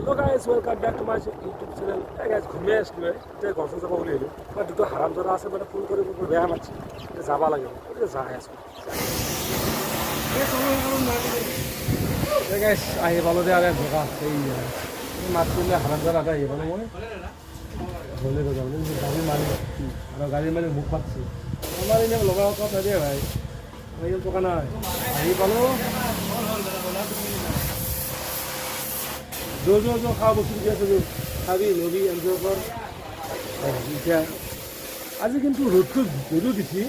Hello guys, welcome back to my YouTube channel. Hey guys, ঘুমিয়ে আছিলো এতিয়া গছ যাব বুলি আহিলোঁ মই দুটো হাৰাম জৰা আছে মানে ফোন কৰিব বেয়া মাতিছে এতিয়া যাব লাগে এতিয়া যাই আছোঁ গাইছ আহি পালোঁ দে আৰু জেগা এই মাতিলে হাৰাম জৰা এটা আহি পালোঁ মই হ'লে যাব গাড়ী মাৰি আৰু গাড়ী মাৰি মুখ পাতিছে আমাৰ এনেই লগা কথা দিয়ে ভাই এই টকা নাই আহি পালোঁ जो খাওয়া বস্তু দিয়ে আছে খাবি নবী এনজয় কৰ এতিয়া আজি কিন্তু ৰ'দটো দিছি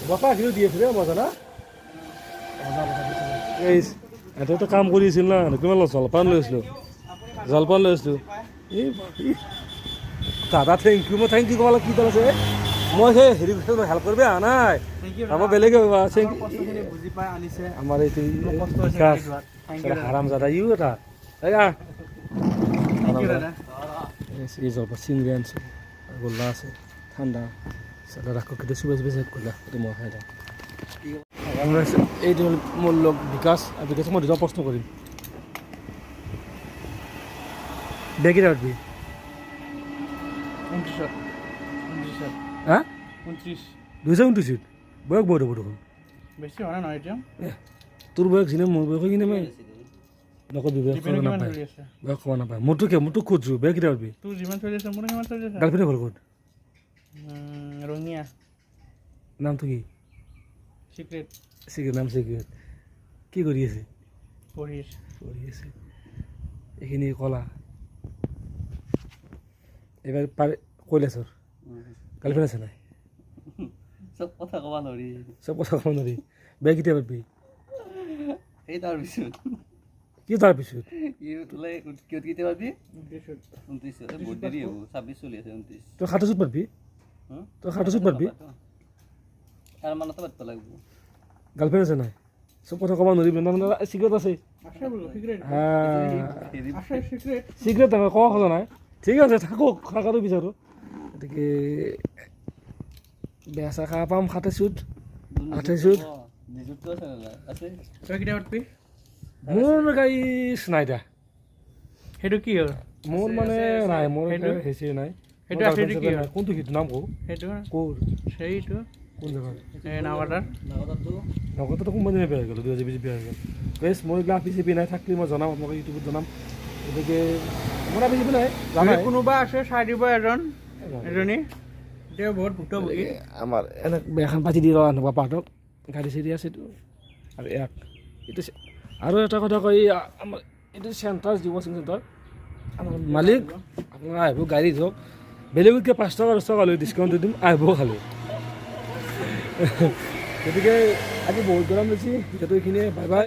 বতাহ কিন্তু দি আছে মজা না এই এটাতো কাম কৰি আছিল না কিমান জলপান লৈ আছিলোঁ এই দাদা থেংক ইউ মই থেংক ইউ ক'ব কি দল আছে মই সেই হেৰি হেল্প কৰিব অহা নাই আমাৰ বেলেগে বুজি পাই আনিছে আমাৰ এইটো হাৰাম জাদা ইউ এটা এই জলপান চিংৰি আনিছোঁ গোল্লা আছে ঠাণ্ডা ৰাখো কেতিয়া চুবাই চেক কৰিলা এইটো মই খাই দিওঁ এইটো হ'ল মোৰ লগ বিকাশ আৰু বিকাশক মই দুটা প্ৰশ্ন কৰিম বেগ কেইটা উঠবি 29 হা 29 2029 বয়স বহুত হ'ব দেখোন বেছি হোৱা নাই এতিয়া তোৰ বয়স চিনে মোৰ বয়স কিনে মই নকবি বয়স কিমান নাপায় চলি আছে বয়স খোৱা নাপায় মোৰতো খোজছোঁ বেগ কেইটা উঠবি তোৰ যিমান চলি আছে মোৰ সিমান চলি আছে গাৰ্লফ্ৰেণ্ডে ঘৰ ক'ত ৰঙিয়া নামটো কি চিক্ৰেট নাম চিক্ৰেট কি কৰি আছে পঢ়ি আছে এইখিনি কলা এইবাৰ পাৰে কৈলাশৰ গাৰ্লফ্ৰেণ্ড আছে নাই চব কথা ক'ব নোৱাৰি বেগ কেতিয়া পাবি এই তাৰপিছত কি তাৰপিছত কেতিয়া পাবি 29 বহুত দেৰি হ'ব 26 চলি আছে 29 তই সাতচুত পাৰবি আৰু মানতে পাতিব লাগিব গাৰ্লফ্ৰেণ্ড আছে নাই চব কথা ক'ব নোৱাৰিবি মানে চিক্ৰেট আছে চিক্ৰেট ক'ব খোজা নাই ঠিক আছে থাকক থাকাটো বিচাৰোঁ গতিকে বেয়া চা খা পাম 27 মোৰ গাইছ নাই দা সেইটো কি হ'ল মোৰ মানে নাই মোৰ হেচি নাই কোনটো সিটো নাম কওঁ সেইটো ক'ৰ সেইটো কোন জেগাত নগদতো কোম্পানী বেয়া হৈ গ'ল 2 জিবি বেয়া হৈ গ'ল বেছ মই এইবিলাক পিচিপি নাই থাকিলে মই জনাম আপোনালোকে ইউটিউবত জনাম গতিকে মোৰ পিচিপি নাই জানাই কোনোবা আছে চাই দিব এজনী তেওঁ বহুত ভুক্তভোগী আমাৰ এনে বেয়াখন পাতি দি ৰোৱা এনেকুৱা পাহঁতক গাড়ী চাড়ী আছেতো আৰু এইটো আৰু এটা কথা কয় আমাৰ এইটো চেণ্টাৰ জিঅ' ৱাশ্বিং চেণ্টাৰ আমাৰ মালিক আপোনাৰ আহিব গাড়ী ধৰক বেলেগতকৈ 5 টকা 10 টকা লৈ ডিছকাউণ্ট দিম আহিব খালি গতিকে আজি বহুত গৰম বেছি এতিয়াতো এইখিনিয়ে বাই বাই